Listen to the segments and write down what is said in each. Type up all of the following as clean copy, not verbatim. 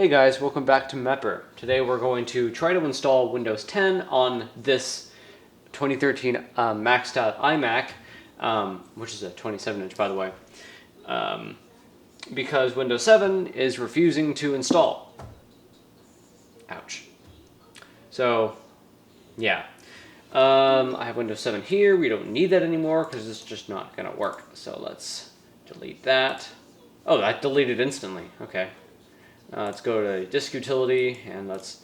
Hey guys, welcome back to Mepper. Today we're going to try to install Windows 10 on this 2013 maxed out iMac, which is a 27-inch by the way, because Windows 7 is refusing to install. Ouch. So, yeah. I have Windows 7 here. We don't need that anymore because it's just not going to work. So let's delete that. Oh, that deleted instantly. Okay. Let's go to disk utility and let's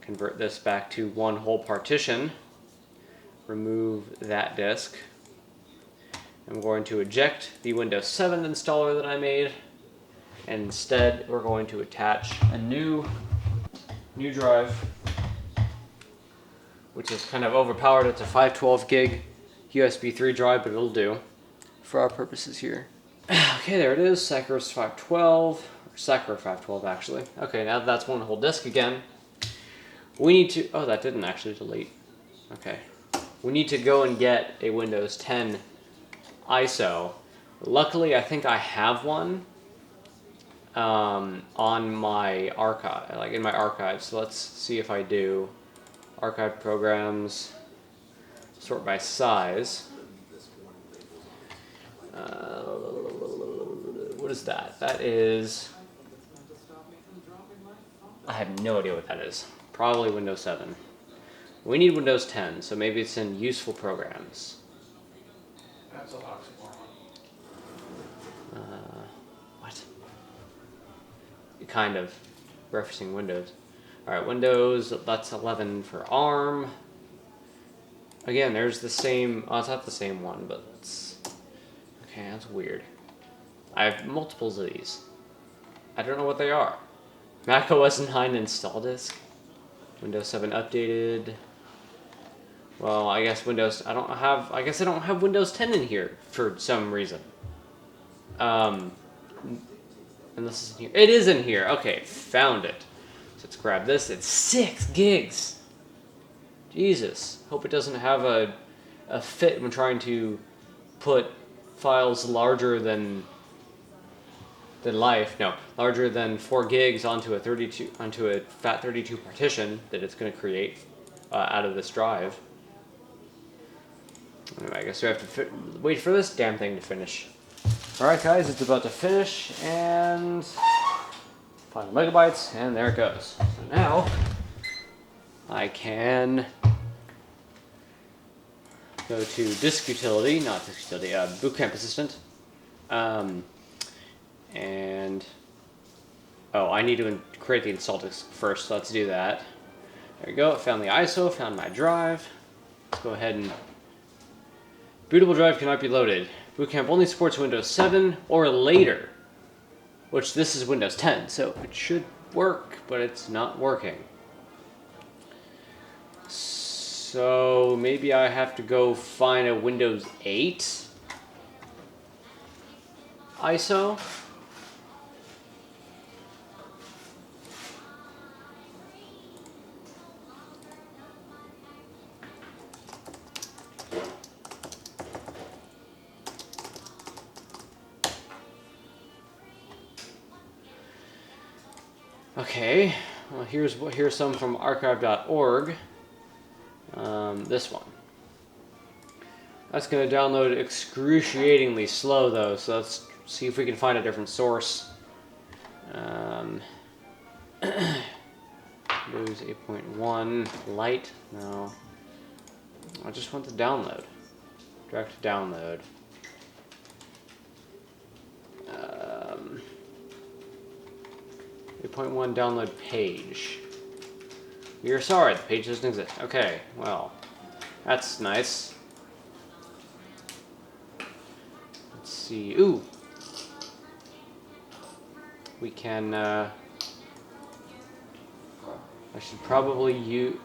convert this back to one whole partition. Remove that disk. I'm going to eject the Windows 7 installer that I made. And instead, we're going to attach a new drive, which is kind of overpowered. It's a 512 gig USB 3 drive, but it'll do for our purposes here. Okay, there it is, Saccharus 512, or Saccharus 512 actually. Okay, now that's one whole disk again. We need to, oh, that didn't actually delete. Okay. We need to go and get a Windows 10 ISO. Luckily, I think I have one on my archive, like in my archive. So let's see if I do. Archive programs, sort by size. What is that? That is, I have no idea what that is. Probably Windows 7. We need Windows 10, so maybe it's in useful programs. That's a oxymoron. What? Kind of referencing Windows. Alright, Windows, that's 11 for ARM. Again, there's the same, oh, it's not the same one, but it's, okay, that's weird. I have multiples of these. I don't know what they are. Mac OS 9 install disk. Windows 7 updated. Well, I guess I guess I don't have Windows 10 in here for some reason. And this is in here. It is in here. Okay, found it. So let's grab this. It's 6 gigs. Jesus. Hope it doesn't have a fit when trying to put files larger than life. No, larger than 4 gigs onto a FAT32 partition that it's going to create out of this drive. Anyway, I guess we have to wait for this damn thing to finish. Alright guys, it's about to finish, and final megabytes, and there it goes. So now, I can go to disk utility, not disk utility, boot camp assistant. And, oh, I need to create the install disk first, so let's do that. There we go, found the ISO, found my drive. Let's go ahead and, bootable drive cannot be loaded. Boot camp only supports Windows 7 or later, which this is Windows 10, so it should work, but it's not working. So maybe I have to go find a Windows 8 ISO. Okay, well here's some from archive.org. This one. That's going to download excruciatingly slow though, so let's see if we can find a different source. Windows 8.1 Lite, no. I just want the download. Direct download. 8.1 download page. We are sorry, the page doesn't exist. Okay, well, that's nice. Let's see. Ooh! We can, I should probably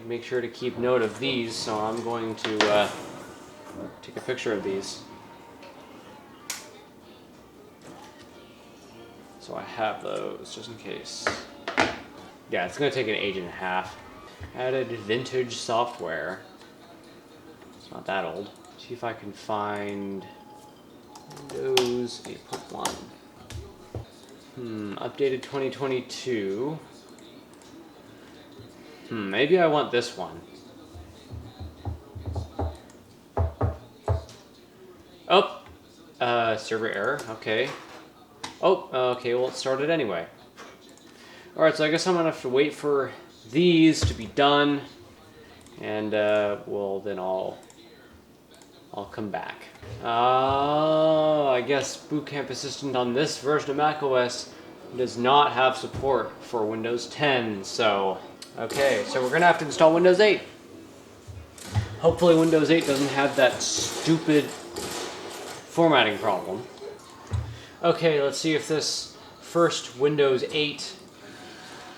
make sure to keep note of these, so I'm going to take a picture of these. So I have those, just in case. Yeah, it's going to take an age and a half. Added vintage software. It's not that old. See if I can find Windows 8.1. Updated 2022. Maybe I want this one. Oh, server error, okay. Oh, okay, well it started anyway. Alright, so I guess I'm gonna have to wait for these to be done, and well then I'll come back. I guess Boot Camp Assistant on this version of macOS does not have support for Windows 10, so... Okay, so we're gonna have to install Windows 8. Hopefully Windows 8 doesn't have that stupid formatting problem. Okay, let's see if this first Windows 8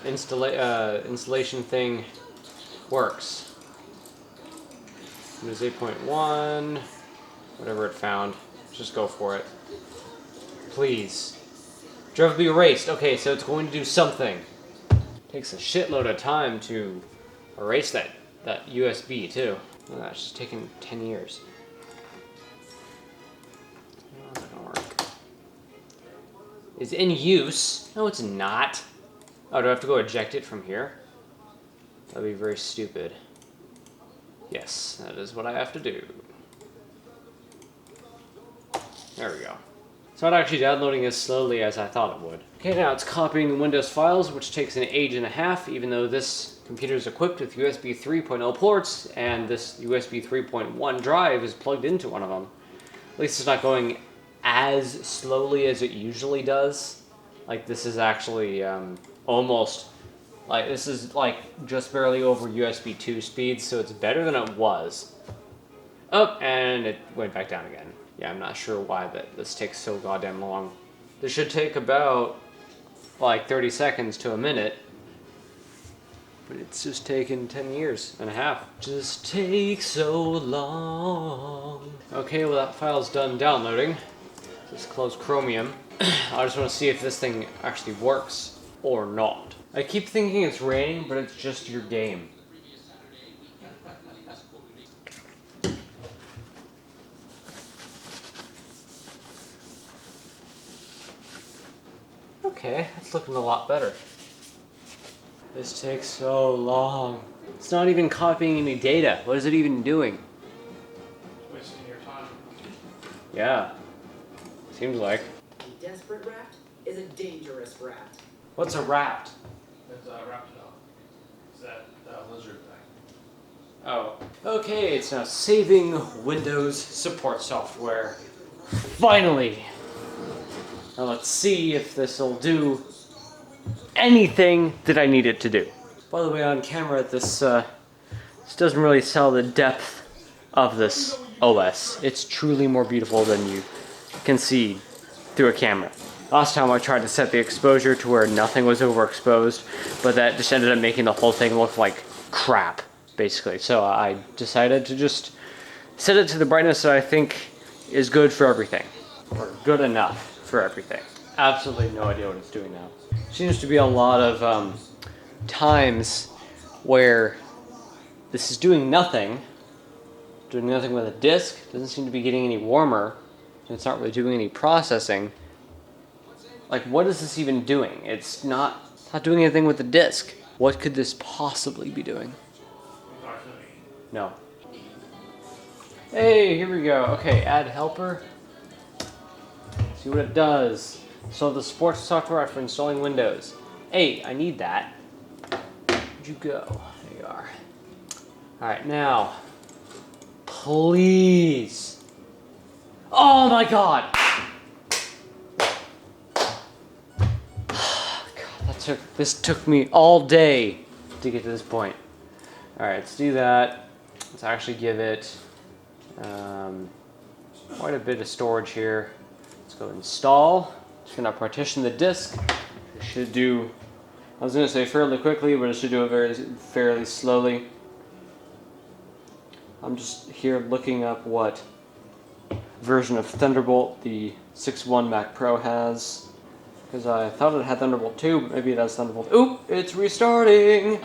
installation thing works. Windows 8.1, whatever it found. Let's just go for it. Please. Drive be erased. Okay, so it's going to do something. Takes a shitload of time to erase that USB too. Oh, that's just taken 10 years. How's that gonna work? Is in use? No, it's not. Oh, do I have to go eject it from here? That'd be very stupid. Yes, that is what I have to do. There we go. It's not actually downloading as slowly as I thought it would. Okay, now it's copying the Windows files, which takes an age and a half, even though this computer is equipped with USB 3.0 ports, and this USB 3.1 drive is plugged into one of them. At least it's not going as slowly as it usually does. Like, this is actually almost... Like, this is, like, just barely over USB 2 speeds, so it's better than it was. Oh, and it went back down again. Yeah, I'm not sure why this takes so goddamn long. This should take about, like, 30 seconds to a minute. But it's just taken 10 years and a half. Just takes so long. Okay, well that file's done downloading. Just close Chromium. I just want to see if this thing actually works or not. I keep thinking it's raining, but it's just your game. Okay, that's looking a lot better. This takes so long. It's not even copying any data. What is it even doing? Wasting your time. Yeah, seems like. A desperate rat is a dangerous rat. What's a rat? It's Raptor. It's that lizard thing. Oh. Okay, it's now saving Windows support software. Finally! Now let's see if this will do anything that I need it to do. By the way, on camera, this doesn't really sell the depth of this OS. It's truly more beautiful than you can see through a camera. Last time I tried to set the exposure to where nothing was overexposed, but that just ended up making the whole thing look like crap, basically. So I decided to just set it to the brightness that I think is good for everything, or good enough for everything. Absolutely no idea what it's doing now. Seems to be a lot of times where this is doing nothing with a disk. Doesn't seem to be getting any warmer, and it's not really doing any processing. Like, what is this even doing? It's not doing anything with the disk. What could this possibly be doing? No. Hey, here we go. Okay, add helper. See what it does. So the support software for installing Windows. Hey, I need that. Where'd you go? There you are. Alright, now. Please. Oh my god! This took me all day to get to this point. Alright, let's do that. Let's actually give it quite a bit of storage here. Let's go install. Just gonna partition the disk. It should do, I was gonna say fairly quickly, but it should do it fairly slowly. I'm just here looking up what version of Thunderbolt the 6.1 Mac Pro has. Because I thought it had Thunderbolt 2, but maybe it has Thunderbolt. Oop! It's restarting!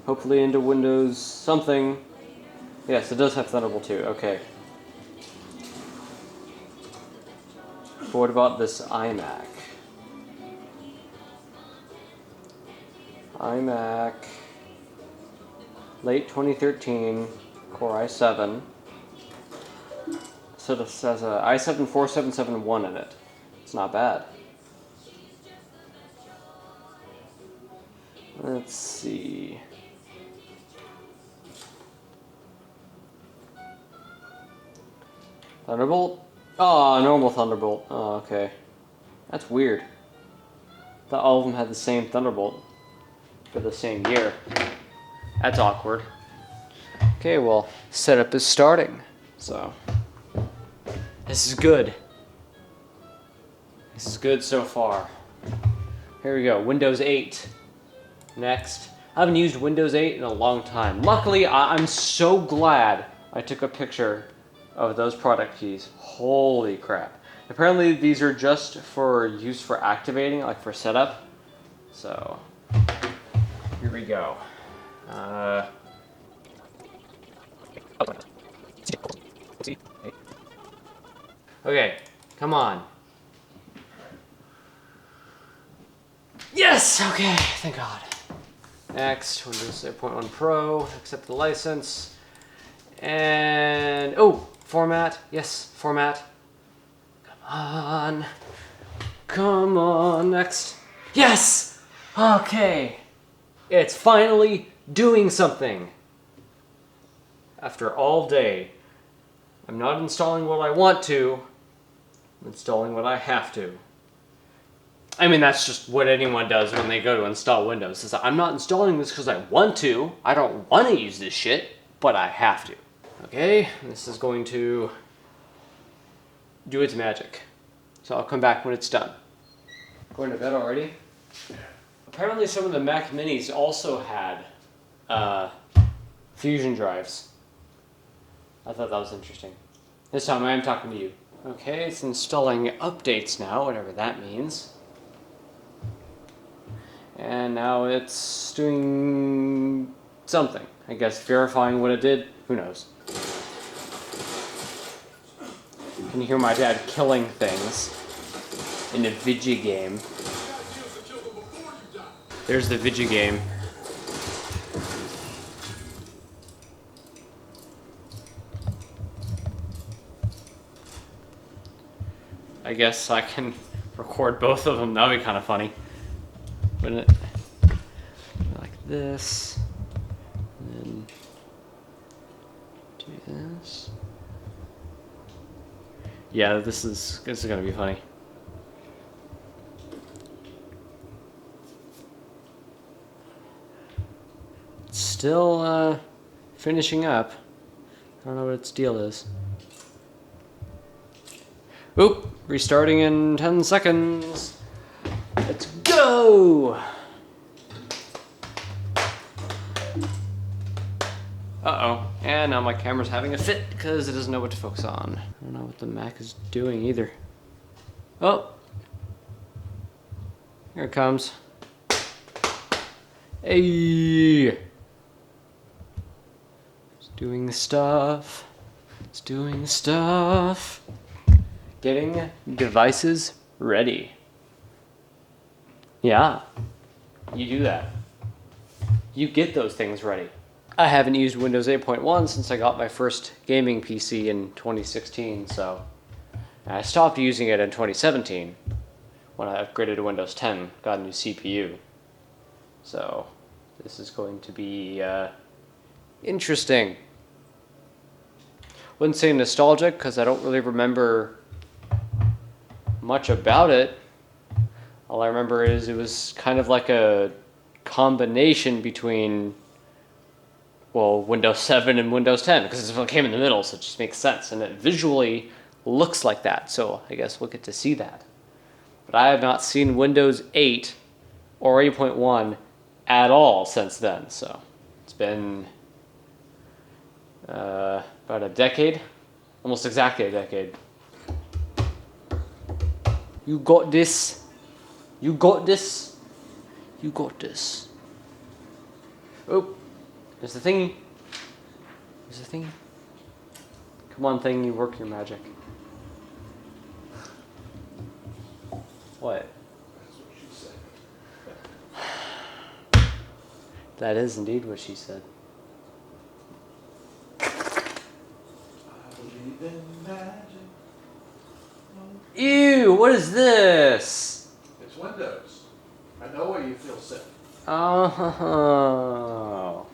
Hopefully into Windows something. Yes, it does have Thunderbolt 2. Okay. But what about this iMac? iMac, late 2013, Core i7. So this has a i7 4771 in it. It's not bad. Let's see. Thunderbolt? Oh, normal Thunderbolt. Oh, okay. That's weird. Thought all of them had the same Thunderbolt for the same year. That's awkward. Okay, well, setup is starting. So, this is good. This is good so far. Here we go, Windows 8. Next. I haven't used Windows 8 in a long time. Luckily, I'm so glad I took a picture of those product keys. Holy crap. Apparently these are just for use for activating, like for setup. So, here we go. Okay, come on. Yes! Okay, thank God. Next, Windows 8.1 Pro, accept the license. And, oh, format. Yes, format. Come on. Come on, next. Yes! Okay. It's finally doing something. After all day. I'm not installing what I want to. I'm installing what I have to. I mean, that's just what anyone does when they go to install Windows. Is I'm not installing this because I want to. I don't want to use this shit, but I have to. Okay, this is going to do its magic. So I'll come back when it's done. Going to bed already? Apparently some of the Mac Minis also had fusion drives. I thought that was interesting. This time I am talking to you. Okay, it's installing updates now, whatever that means. And now it's doing something. I guess verifying what it did. Who knows? Can you hear my dad killing things in a video game? There's the video game. I guess I can record both of them. That would be kind of funny. Wouldn't it? Like this. And then do this. Yeah, this is gonna be funny. It's still finishing up. I don't know what its deal is. Oop! Restarting in 10 seconds. Let's go! Uh-oh. And now my camera's having a fit because it doesn't know what to focus on. I don't know what the Mac is doing either. Oh! Here it comes. Hey! It's doing stuff. It's doing stuff. Getting devices ready. Yeah, you do that. You get those things ready. I haven't used Windows 8.1 since I got my first gaming PC in 2016, so I stopped using it in 2017 when I upgraded to Windows 10, got a new CPU. So this is going to be interesting. Wouldn't say nostalgic because I don't really remember much about it. All I remember is it was kind of like a combination between, well, Windows 7 and Windows 10, because it came in the middle, so it just makes sense. And it visually looks like that, so I guess we'll get to see that. But I have not seen Windows 8 or 8.1 at all since then, so it's been about a decade, almost exactly a decade. You got this. You got this. You got this. Oh, there's the thingy. There's the thingy. Come on, thingy, work your magic. What? That's what she said. That is indeed what she said. I believe in magic. Ew, what is this? It's Windows. I know why you feel sick. Oh.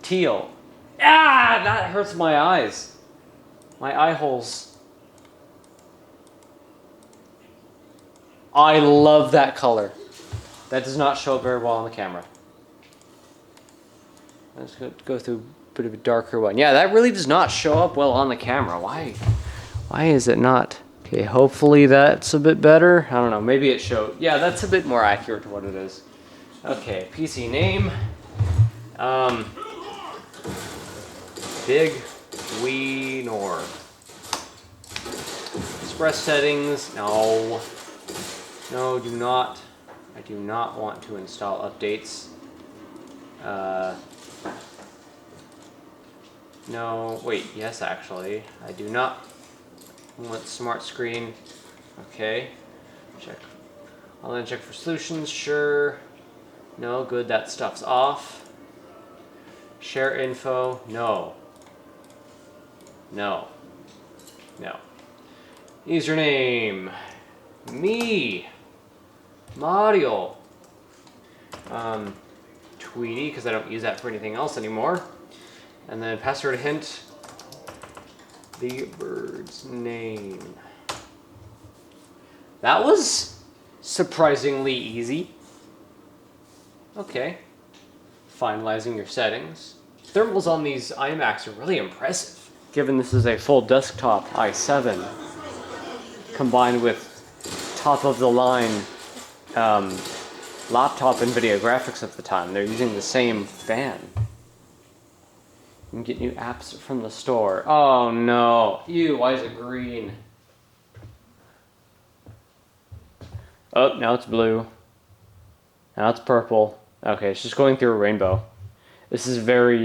Teal. Ah, that hurts my eyes. My eye holes. I love that color. That does not show up very well on the camera. Let's go through a bit of a darker one. Yeah, that really does not show up well on the camera. Why is it not? Okay, hopefully that's a bit better. I don't know, maybe it showed. Yeah, that's a bit more accurate to what it is. Okay, PC name. Big Wee North. Express settings. No. No, do not. I do not want to install updates. No, wait, yes, actually. I do not want smart screen. Okay. Check. I'll then check for solutions. Sure. No, good, that stuff's off. Share info. No. No. No. Username. Me. Mario. Tweety, because I don't use that for anything else anymore. And then password hint. The bird's name. That was surprisingly easy. Okay. Finalizing your settings. Thermals on these iMacs are really impressive, given this is a full desktop i7 combined with top-of-the-line laptop NVIDIA graphics at the time. They're using the same fan. You can get new apps from the store. Oh no. Ew, why is it green? Oh, now it's blue. Now it's purple. Okay, it's just going through a rainbow. This is very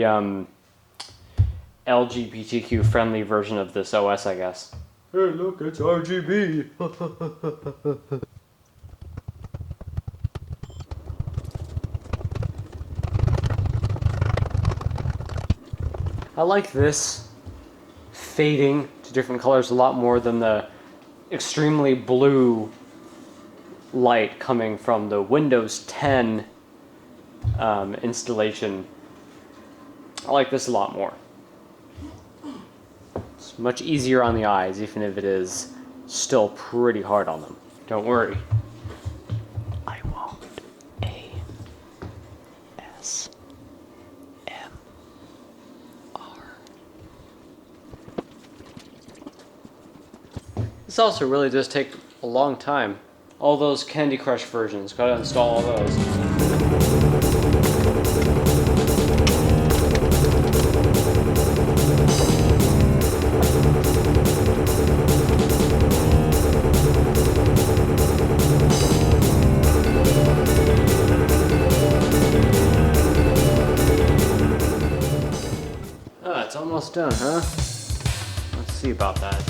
LGBTQ friendly version of this OS, I guess. Hey, look, it's RGB. I like this fading to different colors a lot more than the extremely blue light coming from the Windows 10 installation. I like this a lot more. It's much easier on the eyes, even if it is still pretty hard on them. Don't worry. I won't. ASMR. This also really does take a long time. All those Candy Crush versions, gotta install all those. Ah, it's almost done, huh? Let's see about that.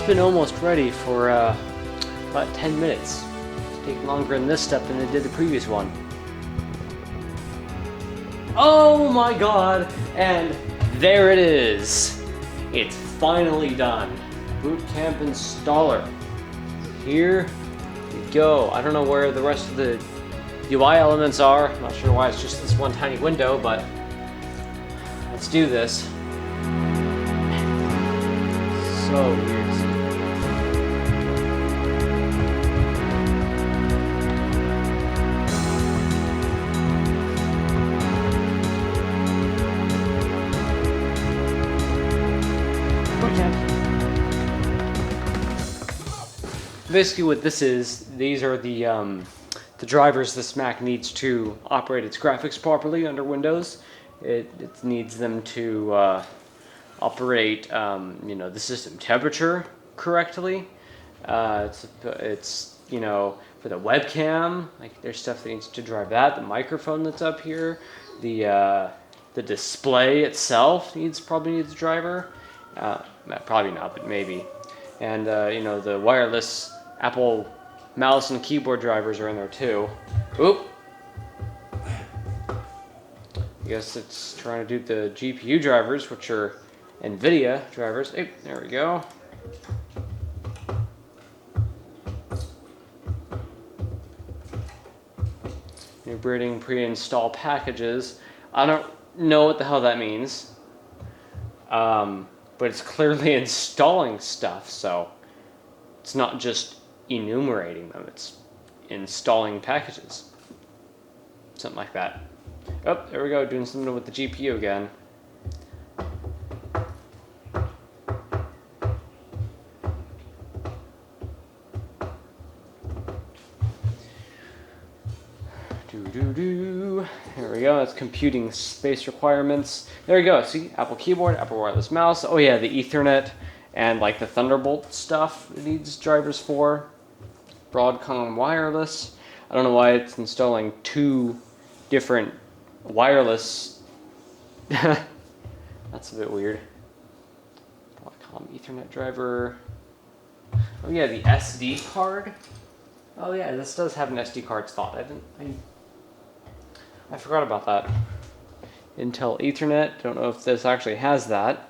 Been almost ready for about 10 minutes. It's taking longer in this step than it did the previous one. Oh my god! And there it is! It's finally done. Boot Camp Installer. Here we go. I don't know where the rest of the UI elements are. I'm not sure why it's just this one tiny window, but let's do this. So weird. Basically what this is, these are the drivers this Mac needs to operate its graphics properly under Windows. It needs them to operate the system temperature correctly. It's for the webcam, like there's stuff that needs to drive that. The microphone that's up here, the display itself probably needs a driver. Probably not, but maybe. And the wireless Apple mouse and keyboard drivers are in there too. Oop. I guess it's trying to do the GPU drivers, which are NVIDIA drivers. Hey, there we go. Enabling pre-install packages. I don't know what the hell that means. But it's clearly installing stuff, so it's not just enumerating them, it's installing packages. Something like that. Oh, there we go, doing something with the GPU again. There we go, that's computing space requirements. There you go, see, Apple keyboard, Apple wireless mouse. Oh yeah, the Ethernet and like the Thunderbolt stuff it needs drivers for. Broadcom wireless. I don't know why it's installing two different wireless. That's a bit weird. Broadcom Ethernet driver. Oh yeah, the SD card. Oh yeah, this does have an SD card slot. I forgot about that. Intel Ethernet. Don't know if this actually has that.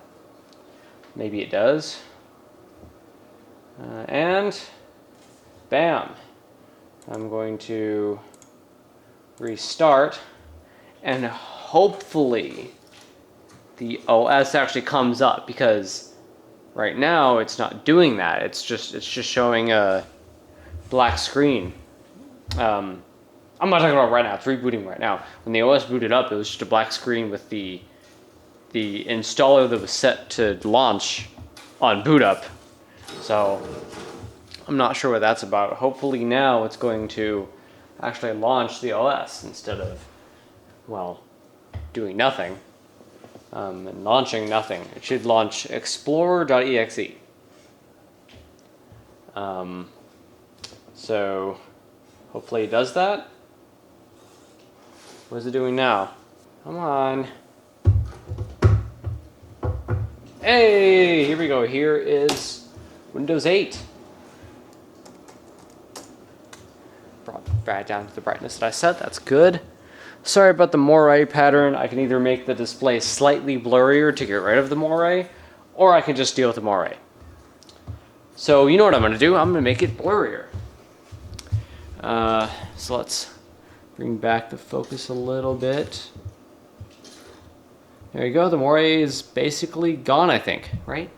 Maybe it does. And bam. I'm going to restart, and hopefully the OS actually comes up, because right now it's not doing that. It's just showing a black screen. I'm not talking about right now. It's rebooting right now. When the OS booted up, it was just a black screen with the installer that was set to launch on boot up. So I'm not sure what that's about. Hopefully now it's going to actually launch the OS instead of, well, doing nothing and launching nothing. It should launch explorer.exe. So hopefully it does that. What is it doing now? Come on. Hey, here we go. Here is Windows 8. Brought back down to the brightness that I set. That's good. Sorry about the moire pattern. I can either make the display slightly blurrier to get rid of the moire, or I can just deal with the moire. So you know what I'm going to do. I'm going to make it blurrier. So let's bring back the focus a little bit. There you go. The moire is basically gone, I think, right?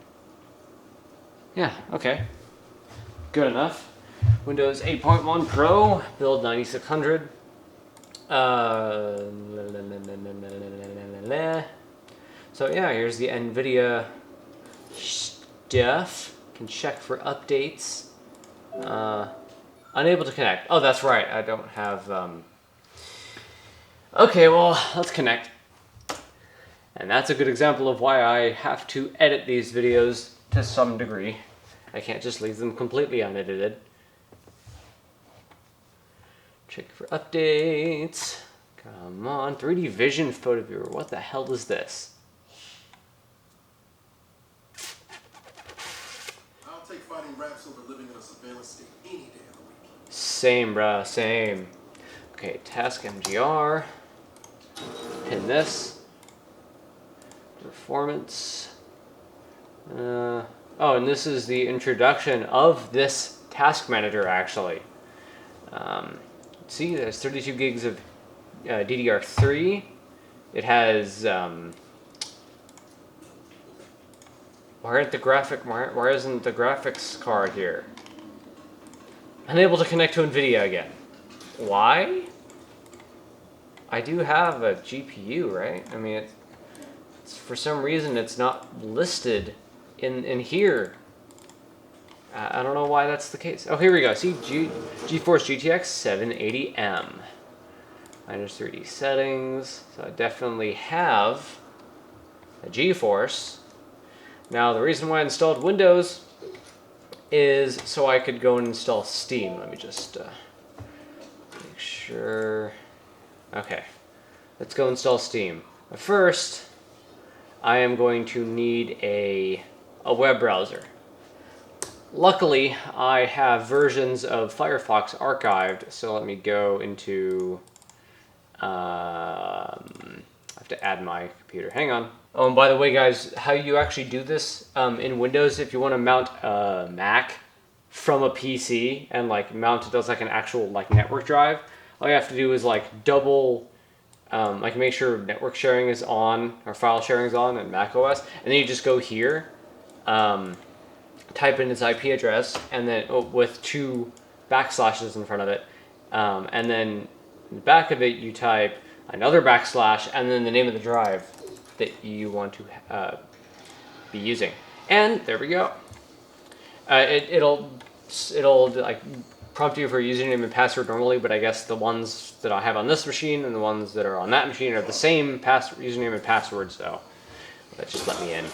Yeah, okay. Good enough. Windows 8.1 Pro, build 9600. So yeah, here's the NVIDIA stuff. Can check for updates. Unable to connect. Oh, that's right. I don't have... Okay, well, let's connect. And that's a good example of why I have to edit these videos to some degree. I can't just leave them completely unedited. Check for updates. Come on, 3D Vision Photo Viewer. What the hell is this? I'll take fighting raps over living in a surveillance state any day of the week. Same, bruh, same. Okay, task MGR. Pin this. Performance. Oh, and this is the introduction of this task manager, actually. See, there's 32 gigs of DDR3. It has why isn't the graphics card here? Unable to connect to NVIDIA again. Why? I do have a GPU, right? I mean, it's for some reason it's not listed in here. I don't know why that's the case. Oh, here we go. See, GeForce GTX 780M. Minus 3D settings. So I definitely have a GeForce. Now, the reason why I installed Windows is so I could go and install Steam. Let me just make sure. Okay, let's go install Steam. But first, I am going to need a web browser. Luckily, I have versions of Firefox archived, so let me go into... I have to add my computer. Hang on. Oh, and by the way, guys, how you actually do this in Windows, if you want to mount a Mac from a PC and like mount it as like an actual like network drive, all you have to do is like double, like make sure network sharing is on or file sharing is on in Mac OS, and then you just go here, type in its IP address, and then with 2 backslashes in front of it, and then in the back of it you type another backslash and then the name of the drive that you want to be using, and there we go. It'll like prompt you for username and password normally, but I guess the ones that I have on this machine and the ones that are on that machine are the same username and password, so that just let me in.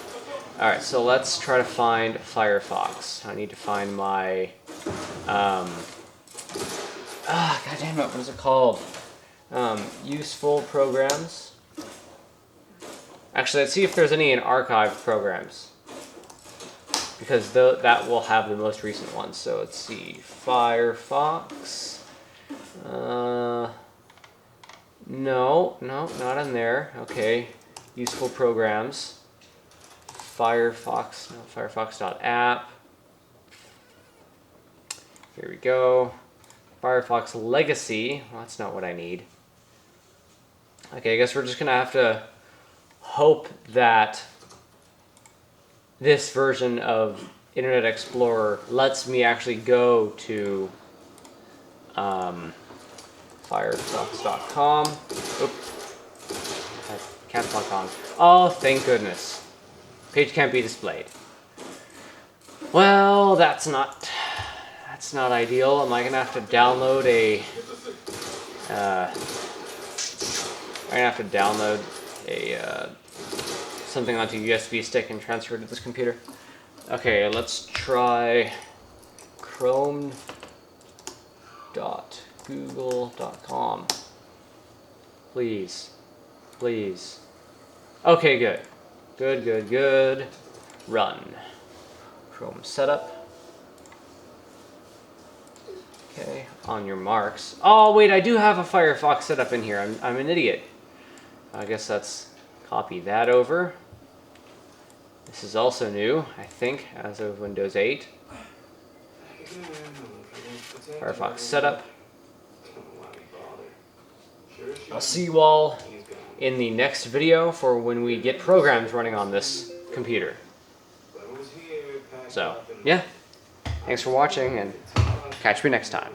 Alright, so let's try to find Firefox. I need to find my god damn it, what is it called? Useful programs. Actually, let's see if there's any in archived programs, because that will have the most recent ones. So let's see, Firefox. No, not in there. Okay, useful programs. Firefox, no, Firefox.app. Here we go. Firefox Legacy. Well, that's not what I need. Okay, I guess we're just gonna have to hope that this version of Internet Explorer lets me actually go to Firefox.com. Oops. Caps lock on. Oh, thank goodness. Page can't be displayed. Well, that's not ideal. Am I gonna have to download something onto a USB stick and transfer it to this computer? Okay, let's try chrome.google.com. Please. Okay, good. Good. Run. Chrome setup. Okay, on your marks. Oh, wait, I do have a Firefox setup in here. I'm an idiot. I guess let's copy that over. This is also new, I think, as of Windows 8. Firefox setup. I'll see you all in the next video for when we get programs running on this computer. So, yeah. Thanks for watching, and catch me next time.